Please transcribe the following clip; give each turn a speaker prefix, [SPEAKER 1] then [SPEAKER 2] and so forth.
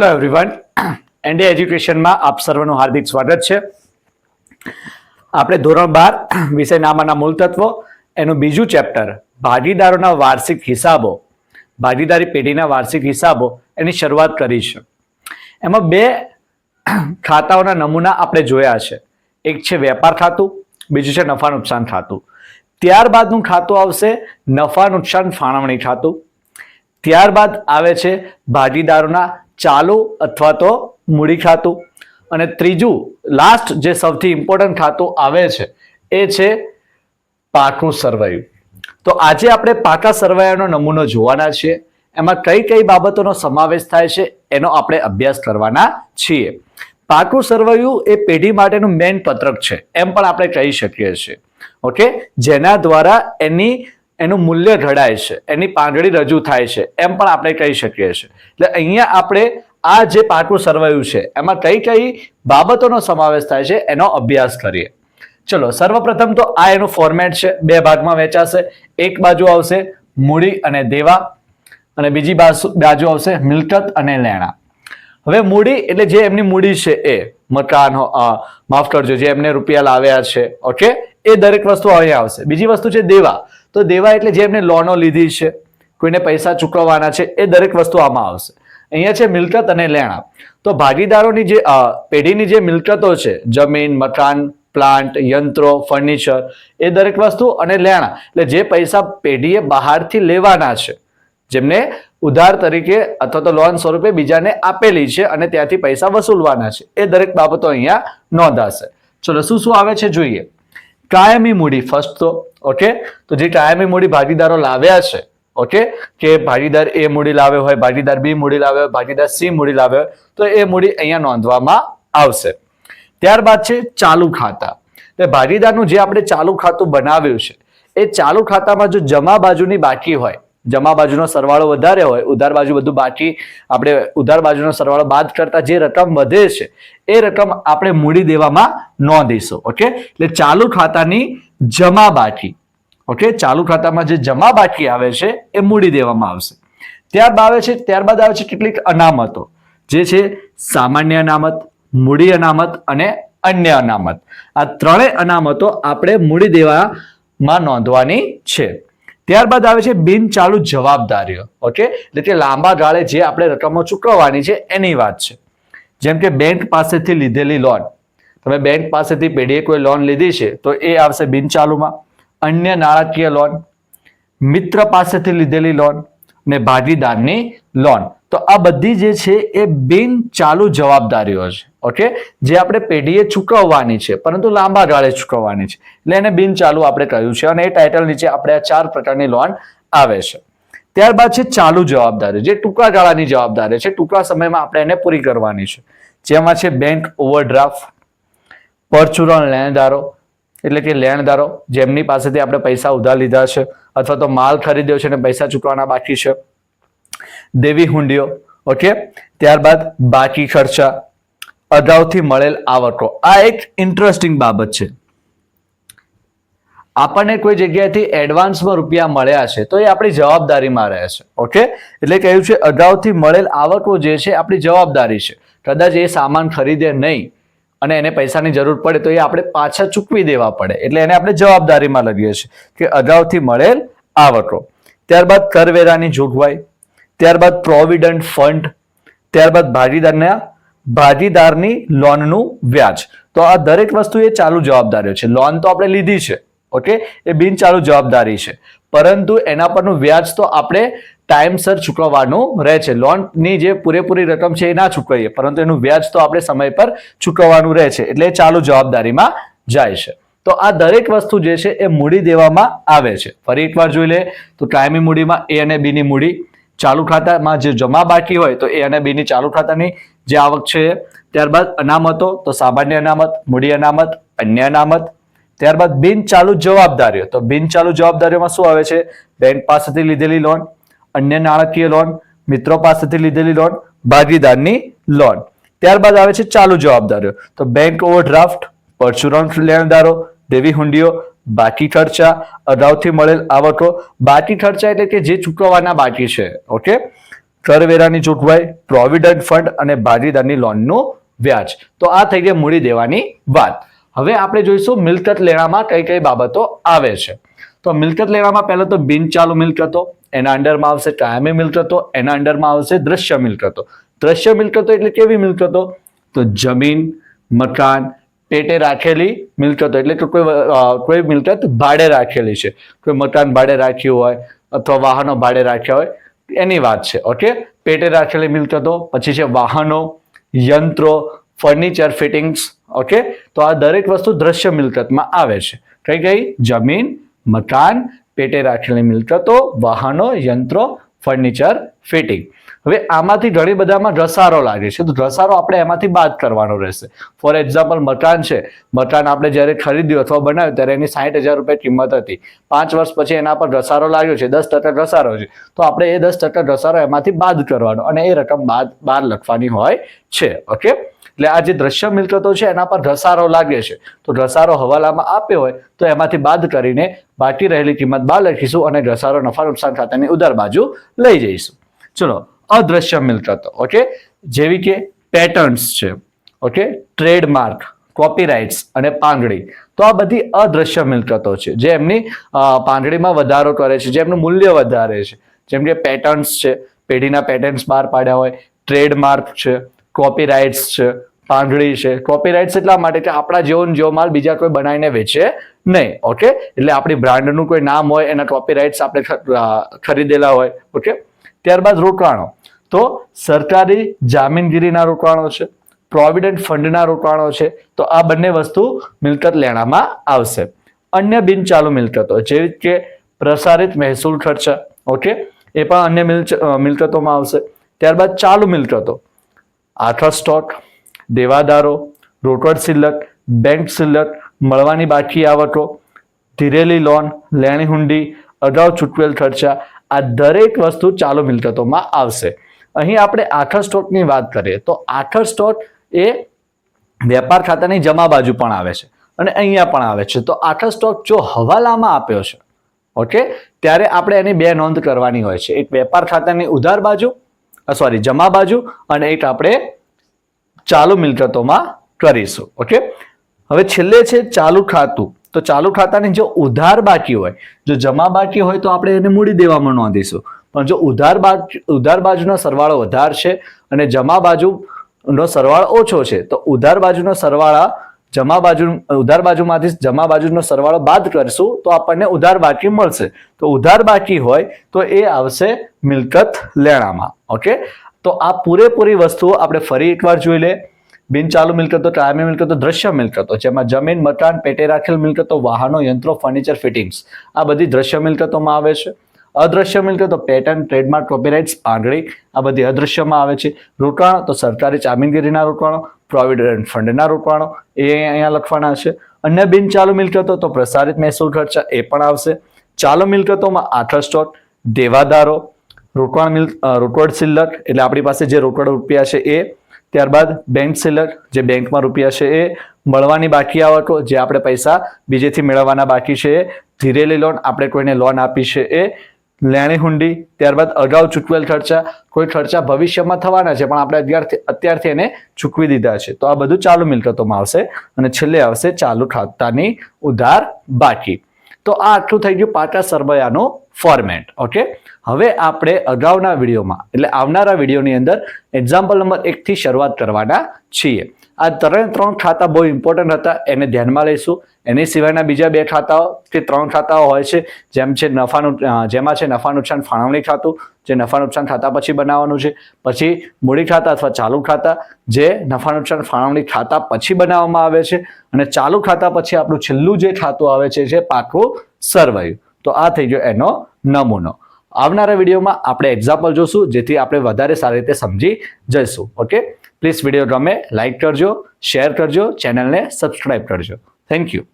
[SPEAKER 1] Hello everyone, ND એજ્યુકેશનમાં આપ સર્વનું હાર્દિક સ્વાગત છે. આપણે ધોરણ 12 વિષય નામાના મૂળ તત્વો એનું બીજું ચેપ્ટર ભાગીદારોના વાર્ષિક હિસાબો, ભાગીદારી પેઢીના વાર્ષિક હિસાબો એની શરૂઆત કરી છે. એમાં બે ખાતાઓના નમૂના આપણે જોયા છે. એક છે વેપાર ખાતું, બીજું છે નફા નુકસાન ખાતું. ત્યારબાદનું ખાતું આવશે નફા નુકસાન ફાળવણી ખાતું. ત્યારબાદ આવે છે ભાગીદારોના ચાલુ અથવા તો મૂડી ખાતું. અને ત્રીજું લાસ્ટ જે સૌથી ઇમ્પોર્ટન્ટ ખાતું આવે છે એ છે પાકું સરવૈયું. તો આજે આપણે પાકા સરવૈયાનો નમૂનો જોવાના છીએ. એમાં કઈ કઈ બાબતોનો સમાવેશ થાય છે એનો આપણે અભ્યાસ કરવાના છીએ. પાકું સરવૈયું એ પેઢી માટેનું મેઇન પત્રક છે એમ પણ આપણે કહી શકીએ છીએ. ઓકે, જેના દ્વારા એનું મૂલ્ય ઘડાય છે, એની પાંગડી રજૂ થાય છે એમ પણ આપણે કહી શકીએ છીએ. એટલે અહીંયા આપણે આ જે પાકું સરવૈયું છે એમાં કઈ કઈ બાબતોનો સમાવેશ થાય છે એનો અભ્યાસ કરીએ. ચલો, સર્વપ્રથમ તો આ એનું ફોર્મેટ છે. બે ભાગમાં વહેંચાશે. એક બાજુ આવશે મૂડી અને દેવા અને બીજી બાજુ આવશે મિલકત અને લેણા. હવે મૂડી એટલે જે એમની મૂડી છે એ મકાન, માફ કરજો, જે એમને રૂપિયા લાવ્યા છે, ઓકે, એ દરેક વસ્તુ અહીંયા આવશે. બીજી વસ્તુ છે દેવા. તો દેવા એટલે જે એમને લોનો લીધી છે, કોઈને પૈસા ચૂકવવાના છે, એ દરેક વસ્તુ આમાં આવશે. અહીંયા છે મિલકત અને લેણા. તો ભાગીદારોની જે પેઢીની જે મિલકતો છે, જમીન, મકાન, પ્લાન્ટ, યંત્રો, ફર્નિચર, એ દરેક વસ્તુ અને લેણા એટલે જે પૈસા પેઢીએ બહારથી લેવાના છે, જેમને ઉધાર તરીકે અથવા તો લોન સ્વરૂપે બીજાને આપેલી છે અને ત્યાંથી પૈસા વસૂલવાના છે, એ દરેક બાબતો અહીંયા નોંધાશે. ચલો, શું શું આવે છે જોઈએ. કાયમી મૂડી ફર્સ્ટ. તો ઓકે, તો જે કાયમી મૂડી ભાગીદારો લાવ્યા છે, ઓકે, કે ભાગીદાર એ મૂડી લાવ્યો હોય, ભાગીદાર બી મૂડી લાવ્યો હોય, ભાગીદાર સી મૂડી લાવ્યો હોય, તો એ મૂડી અહીંયા નોંધવામાં આવશે. ત્યારબાદ છે ચાલુ ખાતા. એટલે ભાગીદારનું જે આપણે ચાલુ ખાતું બનાવ્યું છે એ ચાલુ ખાતામાં જો જમા બાજુની બાકી હોય, જમા બાજુનો સરવાળો વધારે હોય, ઉધાર બાજુ બધું બાકી, આપણે ઉધાર બાજુનો સરવાળો બાદ કરતા જે રકમ વધે છે એ રકમ આપણે મૂડી દેવામાં નોંધીશું. ઓકે, એટલે ચાલુ ખાતાની જમા બાકી, ઓકે, ચાલુ ખાતામાં જે જમા બાકી આવે છે એ મૂડી દેવામાં આવશે. ત્યારબાદ આવે છે કેટલીક અનામતો, જે છે સામાન્ય અનામત, મૂડી અનામત અને અન્ય અનામત. આ ત્રણેય અનામતો આપણે મૂડી દેવામાં નોંધવાની છે. ત્યારબાદ આવે છે બિન ચાલુ જવાબદારીઓ. ઓકે, એટલે કે લાંબા ગાળે જે આપણે રકમો ચૂકવવાની છે એની વાત છે. જેમ કે બેંક પાસેથી લીધેલી લોન. તમે બેંક પાસેથી પેઢીએ કોઈ લોન લીધી છે તો એ આવશે બિન ચાલુમાં. અન્ય નાણાકીય લોન, મિત્ર પાસેથી લીધેલી લોન ને ભાગીદારની લોન. તો આ બધી જે છે એ બિન ચાલુ જવાબદારીઓ છે. ઓકે, જે આપણે પેઢીએ ચૂકવવાની છે પરંતુ લાંબા ગાળે ચૂકવવાની છે, એટલે એને બિન ચાલુ આપણે કહ્યું છે. અને એ ટાઇટલ નીચે આપણે આ 4 પ્રકારની લોન આવે છે. ત્યારબાદ છે ચાલુ જવાબદારી, જે ટૂંકા ગાળાની જવાબદારી છે, ટૂંકા સમયમાં આપણે એને પૂરી કરવાની છે. જેમાં છે બેંક ઓવરડ્રાફ્ટ, પરચુરણ લેણદારો એટલે કે લેણદારો જેમની પાસેથી આપણે પૈસા ઉધાર લીધા છે અથવા તો માલ ખરીદ્યો છે અને પૈસા ચૂકવવાના બાકી છે, દેવી હુંડીઓ. ઓકે, ત્યારબાદ બાકી ખર્ચા, અગાઉથી મળેલ આવકો. આ એક ઇન્ટરેસ્ટિંગ બાબત છે. આપણને કોઈ જગ્યાએથી એડવાન્સમાં રૂપિયા મળ્યા છે તો એ આપણી જવાબદારીમાં રહે છે. ઓકે, એટલે કહ્યું છે અગાઉથી મળેલ આવકો જે છે આપણી જવાબદારી છે. કદાચ એ સામાન ખરીદે નહીં અને એને પૈસાની જરૂર પડે તો એ આપણે પાછા ચૂકવી દેવા પડે, એટલે એને આપણે જવાબદારીમાં લઈએ છીએ કે અગાઉથી મળેલ આવકો. ત્યારબાદ કરવેરાની જોગવાઈ, ત્યારબાદ પ્રોવિડન્ટ ફંડ, ત્યારબાદ ભાગીદારની લોનનું વ્યાજ. તો આ દરેક વસ્તુ એ ચાલુ જવાબદારીઓ છે. લોન તો આપણે લીધી છે, ઓકે, એ બિન ચાલુ જવાબદારી છે, પરંતુ એના પરનું વ્યાજ તો આપણે ટાઈમસર ચૂકવવાનું રહે છે. લોનની જે પૂરેપૂરી રકમ છે એ ના ચૂકવીએ, પરંતુ એનું વ્યાજ તો આપણે સમય પર ચૂકવવાનું રહે છે, એટલે એ ચાલુ જવાબદારીમાં જાય છે. તો આ દરેક વસ્તુ જે છે એ મૂડી દેવામાં આવે છે. ફરી એકવાર જોઈ લે તો કાયમી મૂડીમાં એ અને બી ની મૂડી, ચાલુ ખાતામાં જે જમા બાકી હોય તો એ અને બી ની ચાલુ ખાતાની જે આવક છે. ત્યારબાદ અનામતો, તો સામાન્ય અનામત, મૂડી અનામત, અન્ય અનામત. ત્યારબાદ બિન ચાલુ જવાબદારીઓ. તો બિન ચાલુ જવાબદારીઓમાં શું આવે છે? બેંક પાસેથી લીધેલી લોન, અન્ય નાણાકીય લોન, મિત્રો પાસેથી લીધેલી લોન, ભાગીદારની લોન. ત્યારબાદ આવે છે ચાલુ જવાબદારીઓ. તો બેંક ઓવરડ્રાફ્ટ, પરચુરણ લેણદારો, દેવી હુંડીઓ, બાકી ખર્ચા, અગાઉથી મળેલ આવકો. બાકી ખર્ચા એટલે કે જે ચૂકવવાના બાકી છે. ઓકે, કરવેરાની ચૂકવાઈ, પ્રોવિડન્ટ ફંડ અને ભાગીદારની લોનનું વ્યાજ. તો આ થઈ ગઈ મૂડી દેવાની વાત. હવે આપણે જોઈશું મિલકત લેણામાં કઈ કઈ બાબતો આવે છે. તો મિલકત લેણામાં પહેલા તો બિનચાલુ મિલકતો, એના અંડરમાં આવશે કાયમી મિલકતો, એના અંડરમાં આવશે દ્રશ્ય મિલકતો. દ્રશ્ય મિલકતો એટલે કેવી મિલકતો? તો જમીન, મકાન, પેટે રાખેલી મિલકતો એટલે કે કોઈ મિલકત ભાડે રાખેલી છે, કોઈ મકાન ભાડે રાખ્યું હોય અથવા વાહનો ભાડે રાખ્યા હોય એની વાત છે. ઓકે, પેટે રાખેલી મિલકતો, પછી છે વાહનો, યંત્રો, ફર્નિચર, ફિટિંગ્સ. ઓકે, તો આ દરેક વસ્તુ દ્રશ્ય મિલકતમાં આવે છે. કઈ કઈ? જમીન, મકાન, પેટે રાખેલી મિલકતો, વાહનો, યંત્રો, ફર્નિચર, ફિટિંગ. હવે આમાંથી ઘણી બધામાં ઘસારો લાગે છે, તો ઘસારો આપણે એમાંથી બાદ કરવાનો રહેશે. ફોર એક્ઝામ્પલ, મકાન છે, મકાન આપણે જ્યારે ખરીદ્યું અથવા બનાવ્યું ત્યારે એની 60,000 રૂપિયા કિંમત હતી. 5 વર્ષ પછી એના પર ઘસારો લાગ્યો છે, 10% ઘસારો છે, તો આપણે એ 10% ઘસારો એમાંથી બાદ કરવાનો અને એ રકમ બહાર લખવાની હોય છે. ઓકે, એટલે આ જે દ્રશ્ય મિલકતો છે એના પર ઘસારો લાગે છે, તો ઘસારો હવાલામાં આપ્યો હોય તો એમાંથી બાદ કરીને બાકી રહેલી કિંમત બહાર લખીશું અને ઘસારો નફા નુકસાન ખાતાની ઉધાર બાજુ લઈ જઈશું. ચલો, અદ્રશ્ય મિલકતો. ઓકે, જેવી કે પેટર્ન્સ છે, ઓકે, ટ્રેડમાર્ક, કોપીરાઇટ્સ અને પાંગડી. તો આ બધી અદ્રશ્ય મિલકતો છે જે એમની પાંગડીમાં વધારો કરે છે, જે એમનું મૂલ્ય વધારે છે. જેમ કે પેટર્ન્સ છે, પેઢીના પેટર્ન્સ બહાર પાડ્યા હોય, ટ્રેડમાર્ક છે, કોપીરાઇટ્સ છે, પાંગડી છે. કોપીરાઇટ્સ એટલા માટે કે આપણા જેવો માલ બીજા કોઈ બનાવીને વેચે નહીં. ઓકે, એટલે આપણી બ્રાન્ડનું કોઈ નામ હોય, એના કોપીરાઇટ્સ આપણે ખરીદેલા હોય. ઓકે, ત્યારબાદ રોકાણો. તો સરકારી જામીનગીરીના રોકાણો છે, પ્રોવિડન્ટ ફંડના રોકાણો છે, તો આ બંને વસ્તુ મિલકત લેણામાં આવશે. અન્ય બિનચાલુ મિલકતો જેવી કે પ્રસારિત મહેસૂલ ખર્ચા. ઓકે, એ પણ અન્ય મિલકતોમાં આવશે. ત્યારબાદ ચાલુ મિલકતો, આખા સ્ટોક, દેવાદારો, રોકડ શિલ્લક, બેંક શિલ્લક, મળવાની બાકી આવકો, ધીરેલી લોન, લેણી હુંડી, અગાઉ ચૂકવેલ ખર્ચા, આ દરેક વસ્તુ ચાલુ મિલકતોમાં આવશે. અહીં આપણે આખા સ્ટોકની વાત કરીએ તો આખા સ્ટોક એ વેપાર ખાતાની જમા બાજુ પણ આવે છે અને અહીંયા પણ આવે છે. તો આખા સ્ટોક જો હવાલામાં આપ્યો છે, ઓકે, ત્યારે આપણે એની બે નોંધ કરવાની હોય છે. એક વેપાર ખાતાની ઉધાર બાજુ, જમા બાજુ, અને એક આપણે ચાલુ મિલકતોમાં કરીશું. ઓકે, હવે છેલ્લે છે ચાલુ ખાતું. તો ચાલુ ખાતાની જો ઉધાર બાકી હોય, જો જમા બાકી હોય તો આપણે એને મૂડી દેવામાં નોંધીશું. પણ જો ઉધાર બાજુનો સરવાળો વધારે છે અને જમા બાજુનો સરવાળો ઓછો છે તો ઉધાર બાજુમાંથી જમા બાજુનો સરવાળો બાદ કરશું તો આપણને ઉધાર બાકી મળશે. તો ઉધાર બાકી હોય તો એ આવશે મિલકત લેણામાં. ઓકે, તો આ પૂરેપૂરી વસ્તુઓ આપણે ફરી એકવાર જોઈ લે. બિનચાલુ મિલકતો, કાયમી મિલકતો, દ્રશ્ય મિલકતો, જેમાં જમીન, મકાન, પેટે રાખેલ મિલકતો, વાહનો, યંત્રો, ફર્નિચર, ફિટિંગ્સ, આ બધી દ્રશ્ય મિલકતોમાં આવે છે. અદ્રશ્ય મિલકતો, પેટર્ન, ટ્રેડમાર્ક, કોપીરાઇટ્સ, પાંગડી, આ બધી અદ્રશ્યમાં આવે છે. રોકાણો તો સરકારી જામીનગીરીના રોકાણો, પ્રોવિડન્ટ ફંડના રોકાણો, એ અહીંયા લખવાના છે. અન્ય બિનચાલુ મિલકતો તો પ્રસારિત મહેસૂલ ખર્ચા, એ પણ આવશે. ચાલુ મિલકતોમાં આખા સ્ટોક, દેવાદારો, રોકડ શિલ્લક એટલે આપણી પાસે જે રોકડ રૂપિયા છે એ, ત્યારબાદ બેંક શિલ્લક જે બેંકમાં રૂપિયા છે એ, મળવાની બાકી આવકો જે આપણે પૈસા બીજેથી મેળવવાના બાકી છે એ, ધીરેલી લોન આપણે કોઈને લોન આપી છે એ, લેણી હુંડી, ત્યારબાદ અગાઉ ચૂકવેલ ખર્ચા, કોઈ ખર્ચા ભવિષ્યમાં થવાના છે પણ આપણે અત્યારથી એને ચૂકવી દીધા છે, તો આ બધું ચાલુ મિલકતોમાં આવશે. અને છેલ્લે આવશે ચાલુ ખાતાની ઉધાર બાકી. તો આ આટલું થઈ ગયું પાકા સરવૈયાનું ફોર્મેટ. ઓકે, હવે આપણે અગાઉના વિડીયોમાં એટલે આવનારા વિડીયોની અંદર એક્ઝામ્પલ નંબર 1 થી શરૂઆત કરવાના છીએ. આ ત્રણ ખાતા બહુ ઇમ્પોર્ટન્ટ હતા, એને ધ્યાનમાં લઈશું. એની સિવાયના બીજા 2 ખાતાઓ કે 3 ખાતાઓ હોય છે, જેમાં છે નફા નુકસાન ફાળવણી ખાતું, જે નફા નુકસાન ખાતા પછી બનાવવાનું છે. પછી મૂડી ખાતા અથવા ચાલુ ખાતા, જે નફા નુકસાન ફાળવણી ખાતા પછી બનાવવામાં આવે છે. અને ચાલુ ખાતા પછી આપણું છેલ્લું જે ખાતું આવે છે જે પાકું સરવૈયું. તો આ થઈ ગયો એનો નમૂનો. આવનારા વિડીયોમાં આપણે એક્ઝામ્પલ જોશું જેથી આપણે વધારે સારી રીતે સમજી જઈશું. ઓકે, પ્લીઝ વિડીયો ગમે લાઈક કરજો, શેર કરજો, ચેનલને સબસ્ક્રાઇબ કરજો. Thank you.